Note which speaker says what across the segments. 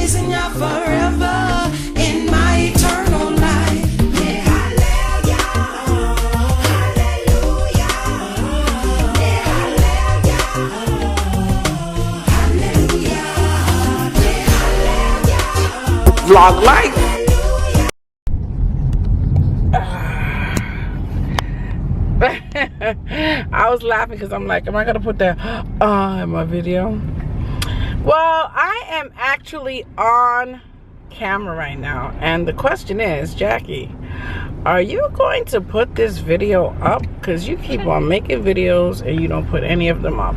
Speaker 1: praising you forever in my eternal life. Yeah, hallelujah, hallelujah, yeah, hallelujah, hallelujah, yeah,
Speaker 2: Vlog life. I was laughing because I'm like, am I gonna put that in my video? Well, I am actually on camera right now, and the question is, Jackie, are you going to put this video up? Because you keep on making videos and you don't put any of them up.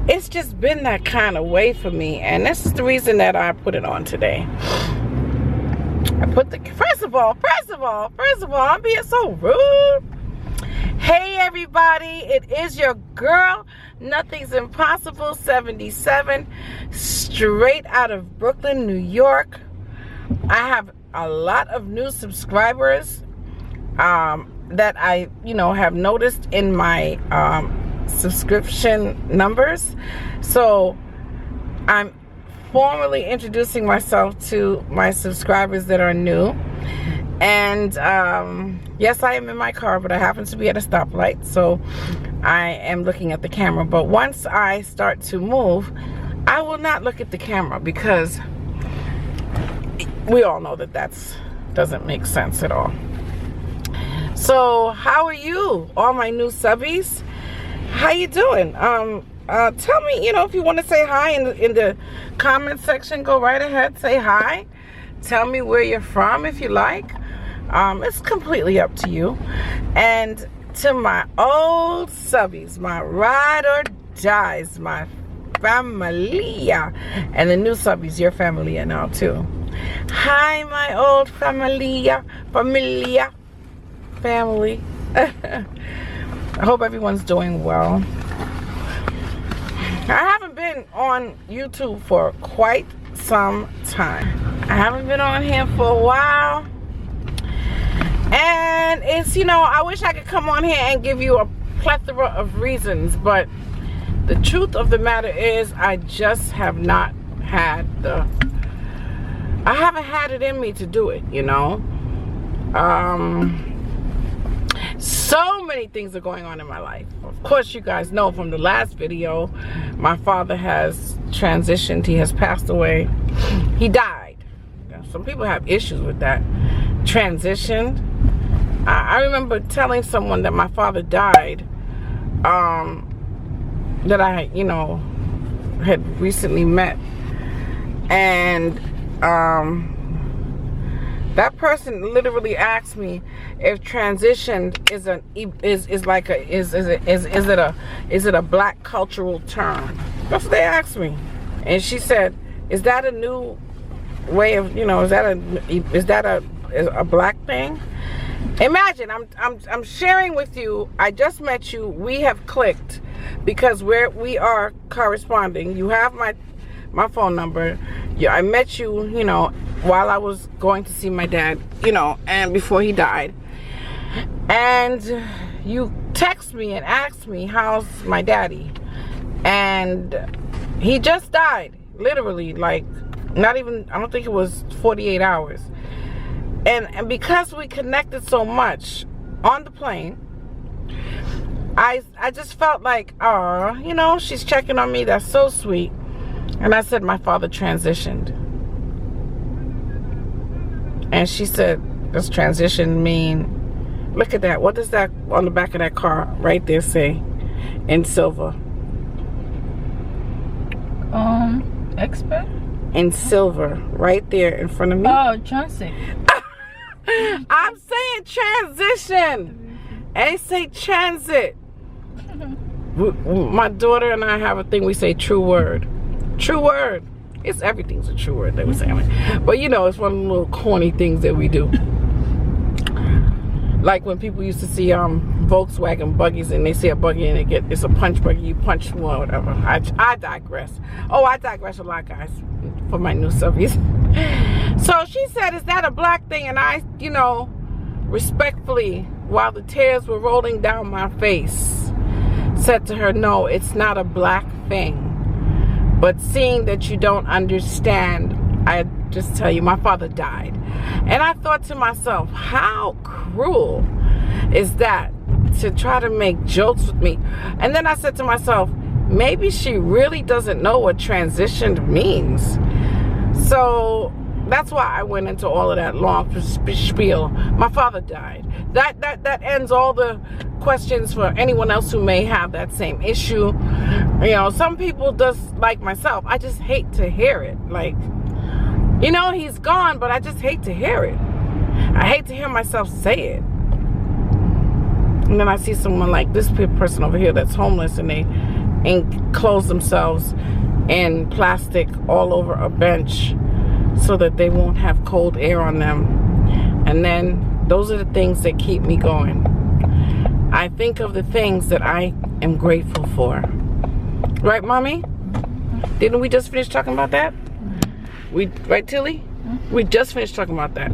Speaker 2: It's just been that kind of way for me, and this is the reason that I put it on today. I put the first of all, I'm being so rude. Hey everybody, it is your girl, Nothing's Impossible 77, straight out of Brooklyn, New York. I have a lot of new subscribers that I, have noticed in my subscription numbers. So I'm formally introducing myself to my subscribers that are new. And yes, I am in my car, but I happen to be at a stoplight, so I am looking at the camera. But once I start to move, I will not look at the camera, because we all know that doesn't make sense at all. So how are you, all my new subbies? How you doing? Tell me, if you want to say hi in the comment section, go right ahead, say hi. Tell me where you're from if you like. It's completely up to you. And to my old subbies, my ride or dies, my familia, and the new subbies, your familia now too. Hi, my old familia, family. I hope everyone's doing well. I haven't been on YouTube for quite some time. I haven't been on here for a while. And it's, I wish I could come on here and give you a plethora of reasons, but the truth of the matter is I just have not had I haven't had it in me to do it, So many things are going on in my life. Of course, you guys know from the last video, my father has transitioned. He has passed away. He died. Some people have issues with that. Transitioned. I remember telling someone that my father died, that I, had recently met, and that person literally asked me if transition is it a black cultural term. That's what they asked me, and she said, "Is that a new way of, is that a black thing?" Imagine, I'm sharing with you. I just met you. We have clicked because we are corresponding. You have my phone number. Yeah, I met you, while I was going to see my dad, and before he died. And you text me and asked me, how's my daddy? And he just died, literally, like, not even, I don't think it was 48 hours. And because we connected so much on the plane, I just felt like, oh, she's checking on me. That's so sweet. And I said, my father transitioned. And she said, does transition mean, look at that. What does that on the back of that car right there say in silver?
Speaker 3: Expert?
Speaker 2: In silver, right there in front of me.
Speaker 3: Oh, transit.
Speaker 2: I'm saying transition. And say transit. My daughter and I have a thing we say, true word. True word. Everything's a true word that we say. But it's one of the little corny things that we do. Like when people used to see Volkswagen buggies and they see a buggy and it's a punch buggy, you punch one, whatever. I digress. Oh, I digress a lot, guys, for my new subbies. So she said, is that a black thing? And I, respectfully, while the tears were rolling down my face, said to her, no, it's not a black thing. But seeing that you don't understand I just tell you, my father died. And I thought to myself, how cruel is that to try to make jokes with me? And then I said to myself, maybe she really doesn't know what transitioned means. So that's why I went into all of that long spiel. My father died. That ends all the questions for anyone else who may have that same issue. You know, some people just like myself, I just hate to hear it. Like, you know, he's gone, but I just hate to hear it. I hate to hear myself say it. And then I see someone like this person over here that's homeless, and they enclose themselves in plastic all over a bench so that they won't have cold air on them. And then those are the things that keep me going. I think of the things that I am grateful for. Right, Mommy? Didn't we just finish talking about that? Right, Tilly? We just finished talking about that.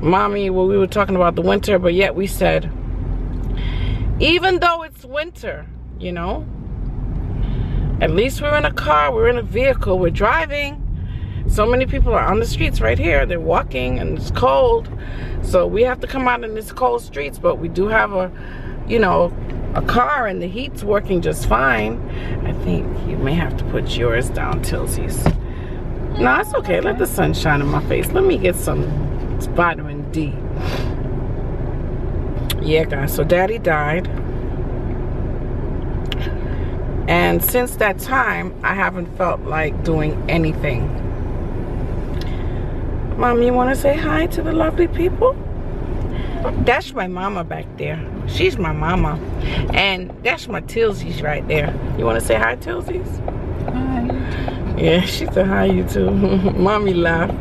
Speaker 2: Mommy, well, we were talking about the winter, but yet we said, even though it's winter, you know, at least we're in a car, we're in a vehicle, we're driving. So many people are on the streets right here. They're walking and it's cold. So we have to come out in these cold streets, but we do have a, you know, a car, and the heat's working just fine. I think you may have to put yours down, Tilsy's. No, it's okay. Let the sun shine in my face. Let me get some vitamin D. Yeah, guys. So Daddy died. And since that time, I haven't felt like doing anything. Mom, you want to say hi to the lovely people? That's my mama back there. She's my mama. And that's my Tilsies right there. You want to say hi, Tilsies?
Speaker 3: Hi.
Speaker 2: Yeah, she said hi, you too. Mommy laughed.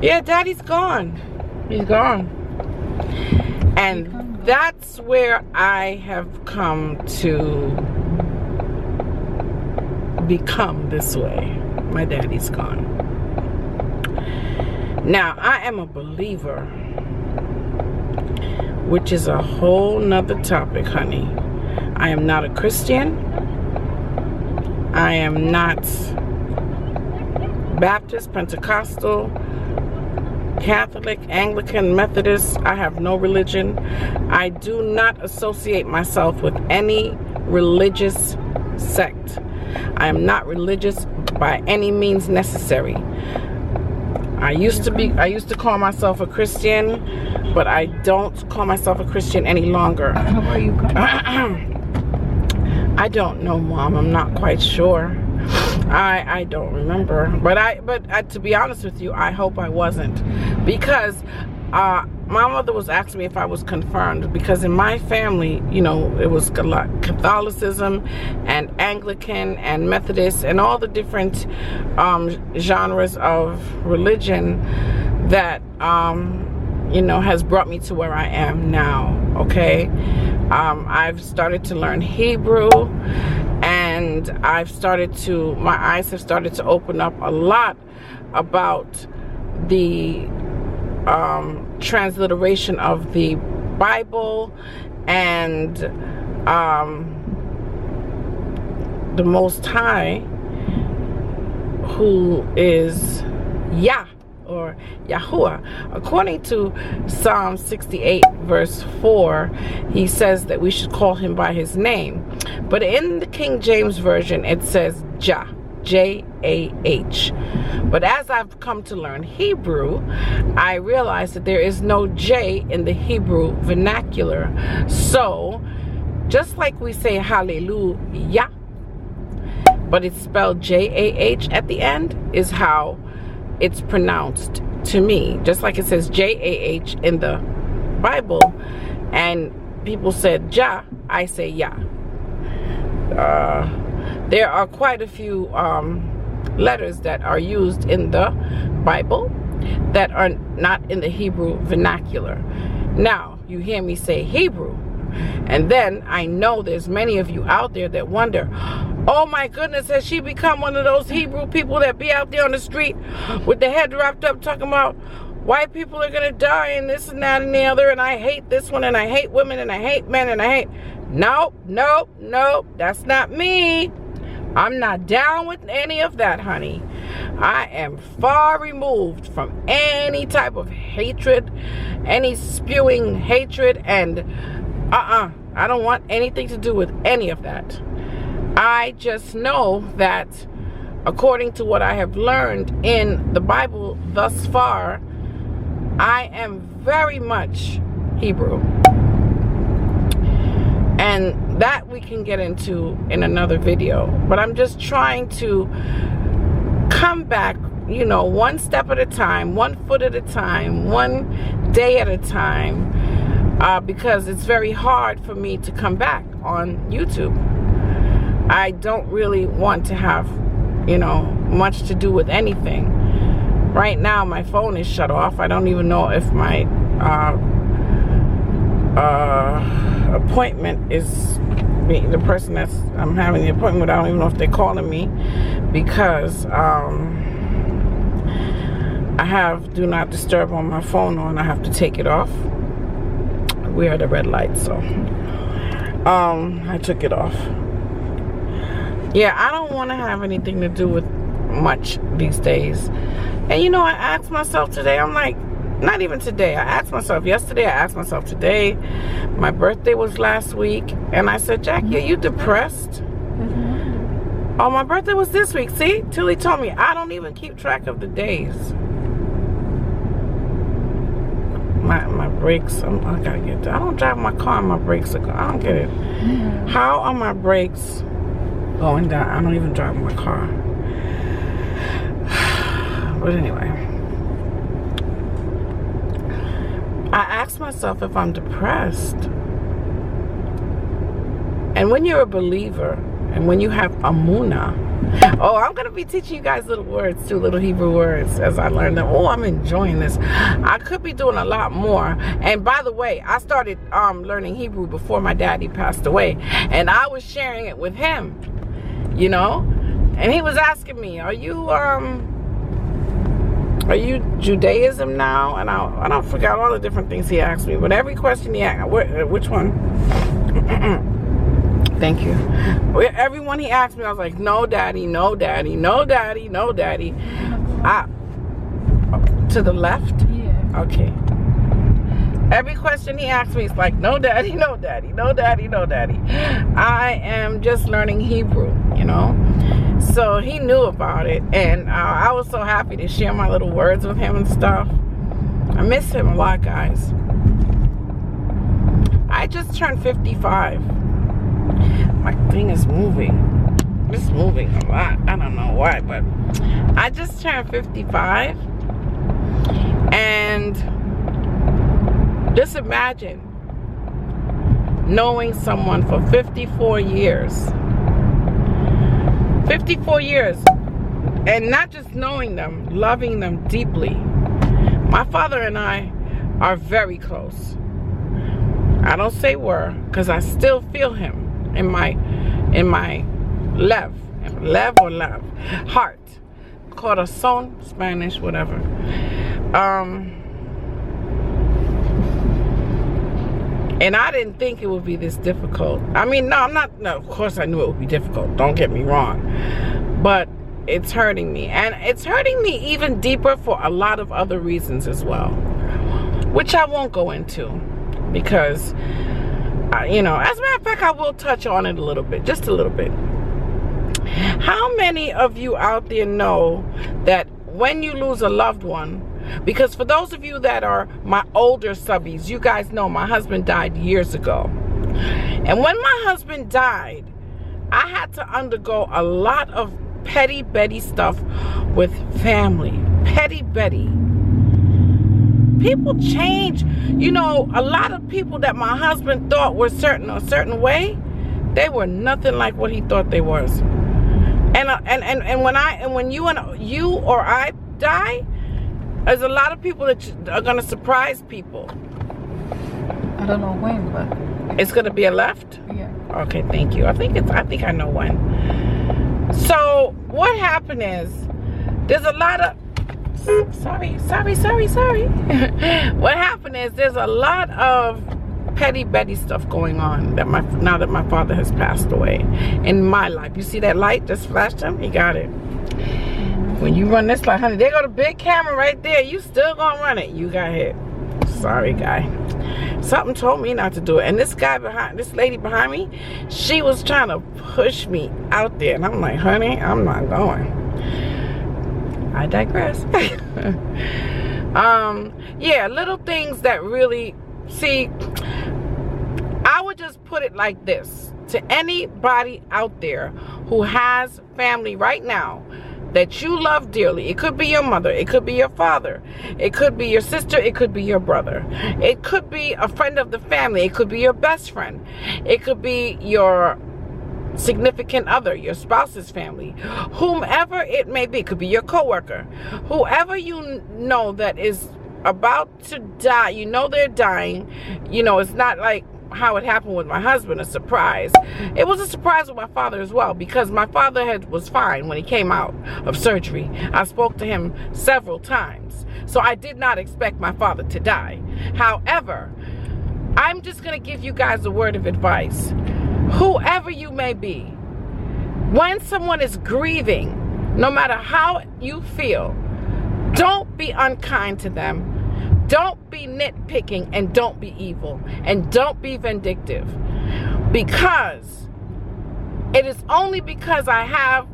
Speaker 2: Yeah, Daddy's gone. He's gone. And that's where I have come to become this way. My daddy's gone. Now, I am a believer, which is a whole nother topic, honey. I am not a Christian. I am not Baptist, Pentecostal, Catholic, Anglican, Methodist. I have no religion. I do not associate myself with any religious sect. I am not religious by any means necessary. I used to call myself a Christian, but I don't call myself a Christian any longer.
Speaker 3: How are you coming?
Speaker 2: I don't know, Mom. I'm not quite sure. I don't remember, but to be honest with you, I hope I wasn't, because my mother was asking me if I was confirmed, because in my family, you know, it was a lot Catholicism and Anglican and Methodist and all the different genres of religion that you know, has brought me to where I am now. Okay, I've started to learn Hebrew, and my eyes have started to open up a lot about the transliteration of the Bible and the Most High, who is Yah or Yahuwah. According to Psalm 68 verse 4, he says that we should call him by his name, but in the King James Version it says Jah, J-A-H. But as I've come to learn Hebrew, I realize that there is no J in the Hebrew vernacular. So just like we say hallelujah, but it's spelled J-A-H at the end, is how it's pronounced to me. Just like it says J-A-H in the Bible, and people said Jah, I say Yah. There are quite a few letters that are used in the Bible that are not in the Hebrew vernacular. Now, you hear me say Hebrew, and then I know there's many of you out there that wonder, oh my goodness, has she become one of those Hebrew people that be out there on the street with the head wrapped up talking about white people are gonna die and this and that and the other, and I hate this one, and I hate women, and I hate men, and I hate... Nope, nope, nope, that's not me. I'm not down with any of that, honey. I am far removed from any type of hatred, any spewing hatred, and I don't want anything to do with any of that. I just know that according to what I have learned in the Bible thus far, I am very much Hebrew. And that we can get into in another video. But I'm just trying to come back, you know, one step at a time, 1 foot at a time, 1 day at a time, because it's very hard for me to come back on YouTube. I don't really want to have, you know, much to do with anything. Right now my phone is shut off. I don't even know if my appointment is the person that's I'm having the appointment with. I don't even know if they're calling me, because I have do not disturb on my phone on. I have to take it off. We're at a red light, so I took it off. Yeah, I don't want to have anything to do with much these days. And you know, I asked myself today, I'm like, not even today, I asked myself yesterday, I asked myself today. My birthday was last week, and I said, Jackie, are you depressed? Oh, my birthday was this week. See, Tilly told me I don't even keep track of the days. My brakes, I gotta get that. I don't drive my car and my brakes are going. I don't get it. How are my brakes going down? I don't even drive my car. But anyway, I asked myself if I'm depressed. And when you're a believer, and when you have amuna, oh, I'm going to be teaching you guys little words too, little Hebrew words as I learn them. Oh, I'm enjoying this. I could be doing a lot more. And by the way, I started learning Hebrew before my daddy passed away. And I was sharing it with him, you know. And he was asking me, are you Judaism now? And I don't forget all the different things he asked me. But every question he asked, which one? Thank you. Everyone he asked me, I was like, no, daddy, no, daddy, no, daddy, no, daddy. To the left?
Speaker 3: Yeah.
Speaker 2: Okay. Every question he asked me, it's like, no, daddy, no, daddy, no, daddy, no, daddy. I am just learning Hebrew, you know. So he knew about it, and I was so happy to share my little words with him and stuff. I miss him a lot, guys. I just turned 55. My thing is moving. It's moving a lot. I don't know why, but I just turned 55. And just imagine knowing someone for 54 years. 54 years. And not just knowing them, loving them deeply. My father and I are very close. I don't say were, because I still feel him in my lev or love, heart. Corazón, Spanish, whatever. And I didn't think it would be this difficult. I mean, no, of course I knew it would be difficult. Don't get me wrong. But it's hurting me. And it's hurting me even deeper for a lot of other reasons as well. Which I won't go into. Because, you know, as a matter of fact, I will touch on it a little bit. Just a little bit. How many of you out there know that when you lose a loved one, because for those of you that are my older subbies, you guys know my husband died years ago. And when my husband died, I had to undergo a lot of petty Betty stuff with family. Petty Betty. People change. You know, a lot of people that my husband thought were a certain way, they were nothing like what he thought they was. And when you or I die, there's a lot of people that are gonna surprise people.
Speaker 3: I don't know when, but
Speaker 2: it's gonna be a left?
Speaker 3: Yeah.
Speaker 2: Okay, thank you. I think I know when. So what happened is there's a lot of sorry. What happened is there's a lot of petty Betty stuff going on that now that my father has passed away in my life. You see that light just flashed him? He got it. When you run this light, honey, they got a big camera right there. You still gonna run it. You got hit. Sorry, guy. Something told me not to do it. And this lady behind me, she was trying to push me out there. And I'm like, honey, I'm not going. I digress. Yeah, little things that really, see, I would just put it like this. To anybody out there who has family right now that you love dearly, it could be your mother, it could be your father, it could be your sister, it could be your brother, it could be a friend of the family, it could be your best friend, it could be your significant other, your spouse's family, whomever it may be, it could be your coworker, whoever you know that is about to die, you know they're dying, you know, it's not like how it happened with my husband, a surprise. It was a surprise with my father as well, because my father was fine when he came out of surgery. I spoke to him several times, so I did not expect my father to die. However, I'm just going to give you guys a word of advice. Whoever you may be, when someone is grieving, no matter how you feel, don't be unkind to them. Don't be nitpicking, and don't be evil, and don't be vindictive, because it is only because I have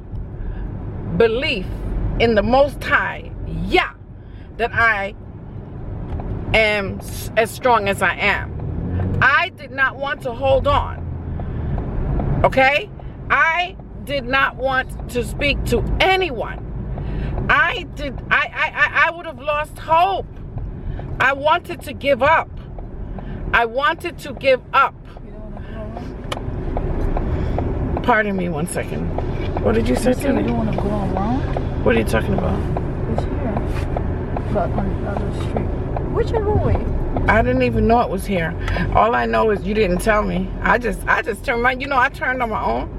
Speaker 2: belief in the Most High, yeah, that I am as strong as I am. I did not want to hold on, okay? I did not want to speak to anyone. I would have lost hope. I wanted to give up. I wanted to give up. Pardon me 1 second. What did you say to me?
Speaker 3: You don't want to go around?
Speaker 2: What are you talking about?
Speaker 3: It's here. But on the other street. Whichever way.
Speaker 2: I didn't even know it was here. All I know is you didn't tell me. I just turned my, you know, I turned on my own.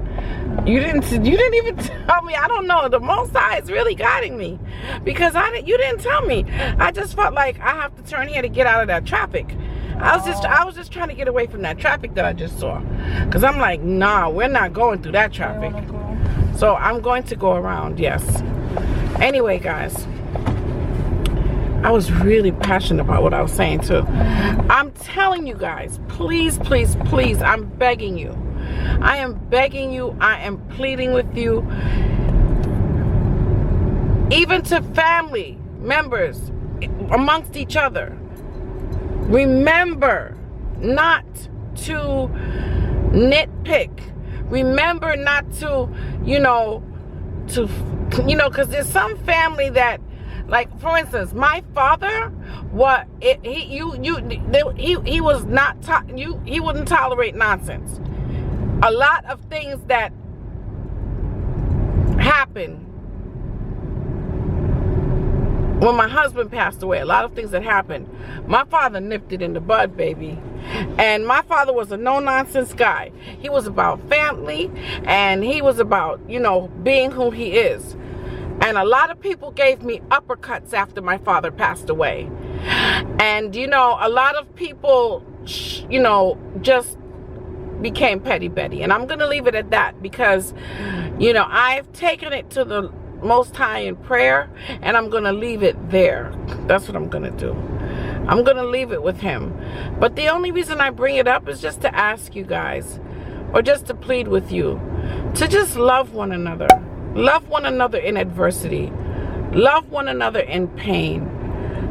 Speaker 2: You didn't even tell me. I don't know. The Most High is really guiding me, because you didn't tell me. I just felt like I have to turn here to get out of that traffic. I was just trying to get away from that traffic that I just saw, because I'm like, nah, we're not going through that traffic. So I'm going to go around. Yes. Anyway, guys, I was really passionate about what I was saying too. I'm telling you guys, please, please, please, I'm begging you. I am begging you, I am pleading with you, even to family members amongst each other, remember not to nitpick. Remember not to, because there's some family that, like, for instance, my father, he was not, he wouldn't tolerate nonsense. A lot of things that happened when my husband passed away, a lot of things that happened, my father nipped it in the bud, baby. And my father was a no-nonsense guy. He was about family, and he was about, being who he is. And a lot of people gave me uppercuts after my father passed away. And, a lot of people, just became petty Betty, and I'm gonna leave it at that, because I've taken it to the Most High in prayer, and I'm gonna leave it there. That's what I'm gonna do. I'm gonna leave it with him. But the only reason I bring it up is just to ask you guys, or just to plead with you, to just love one another in adversity, love one another in pain,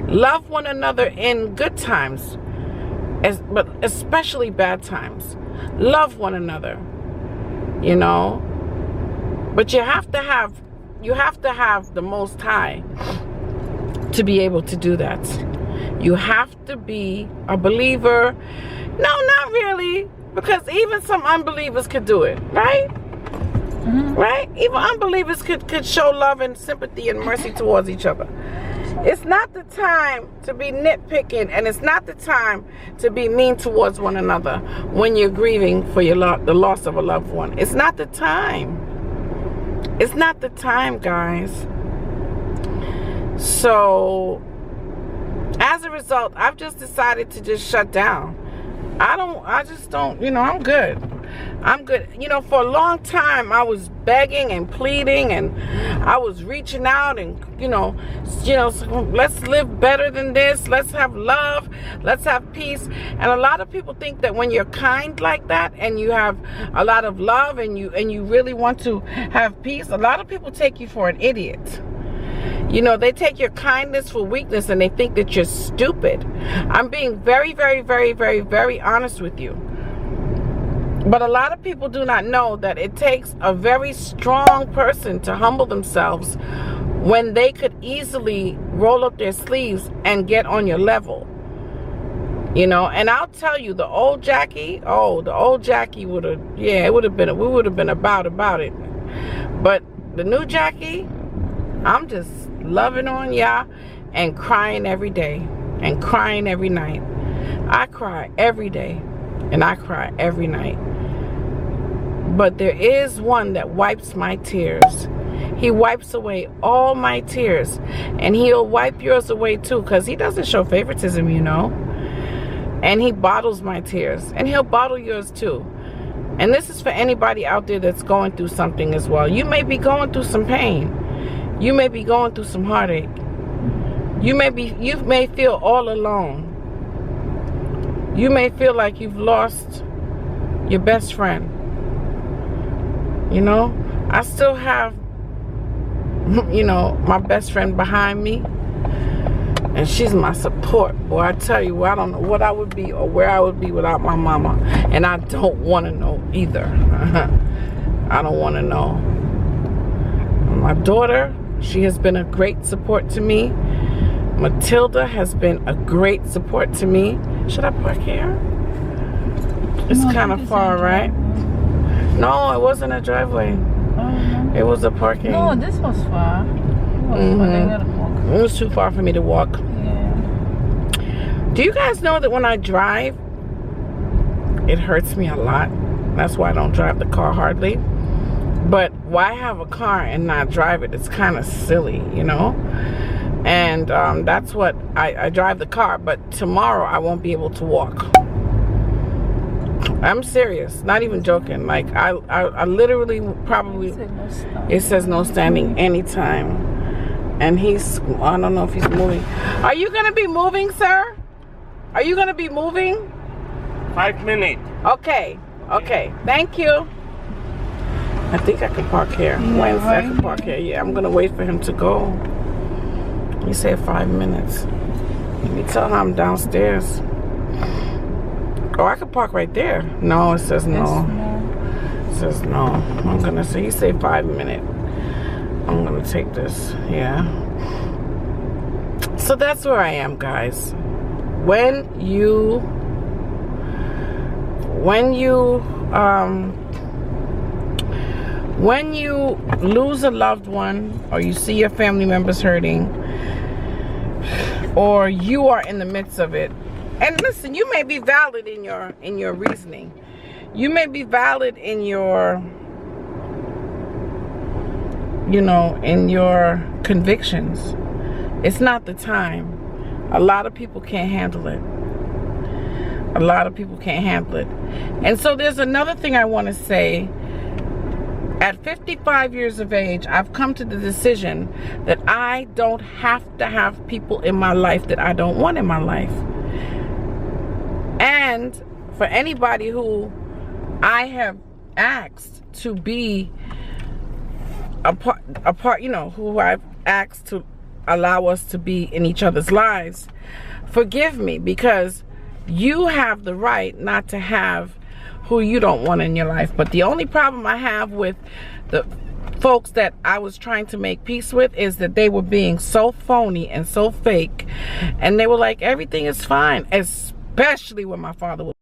Speaker 2: love one another in good times, but especially bad times. Love one another, but you have to have the Most High to be able to do that. You have to be a believer. No, not really, because even some unbelievers could do it, right? Mm-hmm. Right? Even unbelievers could show love and sympathy and mercy towards each other. It's not the time to be nitpicking, and it's not the time to be mean towards one another when you're grieving for the loss of a loved one. It's not the time. It's not the time, guys. So, as a result, I've just decided to just shut down. I just don't, I'm good. I'm good. You know, for a long time I was begging and pleading, and I was reaching out, and you know, let's live better than this. Let's have love. Let's have peace. And a lot of people think that when you're kind like that, and you have a lot of love, and you really want to have peace, a lot of people take you for an idiot. You know, they take your kindness for weakness, and they think that you're stupid. I'm being very, very, very, very, very honest with you. But a lot of people do not know that it takes a very strong person to humble themselves when they could easily roll up their sleeves and get on your level. You know, and I'll tell you, the old Jackie, would have, yeah, we would have been about it. But the new Jackie, I'm just loving on y'all and crying every day and crying every night. I cry every day and I cry every night. But there is one that wipes my tears. He wipes away all my tears, and he'll wipe yours away too, because he doesn't show favoritism, you know. And he bottles my tears, and he'll bottle yours too. And this is for anybody out there that's going through something as well. You may be going through some pain. You may be going through some heartache. You may feel all alone. You may feel like you've lost your best friend. You know, I still have, you know, my best friend behind me, and she's my support. Boy, I tell you, I don't know what I would be or where I would be without my mama, and I don't want to know either. I don't want to know. My daughter, she has been a great support to me. Matilda has been a great support to me. Should I park here? It's kind of far, right? No, it wasn't a driveway.
Speaker 3: No.
Speaker 2: It was a parking.
Speaker 3: No, this was far.
Speaker 2: It was too far for me to walk.
Speaker 3: Yeah.
Speaker 2: Do you guys know that when I drive, it hurts me a lot? That's why I don't drive the car hardly. But why have a car and not drive it? It's kind of silly, you know? And that's what I drive the car, but tomorrow I won't be able to walk. I'm serious, not even joking. Like I literally probably, it says no standing anytime. And I don't know if he's moving. Are you gonna be moving, sir? Are you gonna be moving?
Speaker 4: 5 minutes.
Speaker 2: Okay, thank you. I think I can park here.
Speaker 3: Yeah,
Speaker 2: Wednesday I
Speaker 3: right.
Speaker 2: can park here. Yeah, I'm gonna wait for him to go. He said 5 minutes. Let me tell him I'm downstairs. Oh, I could park right there. No, it says no. It says no. I'm gonna say, he said 5 minutes. I'm gonna take this. Yeah. So that's where I am, guys. When you lose a loved one, or you see your family members hurting, or you are in the midst of it, and listen, you may be valid in your reasoning, you may be valid in your, you know, in your convictions. It's not the time. A lot of people can't handle it. A lot of people can't handle it. And so there's another thing I want to say. At 55 years of age, I've come to the decision that I don't have to have people in my life that I don't want in my life. And for anybody who I have asked to be a part, you know, who I've asked to allow us to be in each other's lives, forgive me, because you have the right not to have who you don't want in your life. But the only problem I have with the folks that I was trying to make peace with is that they were being so phony and so fake, and they were like, everything is fine, especially when my father was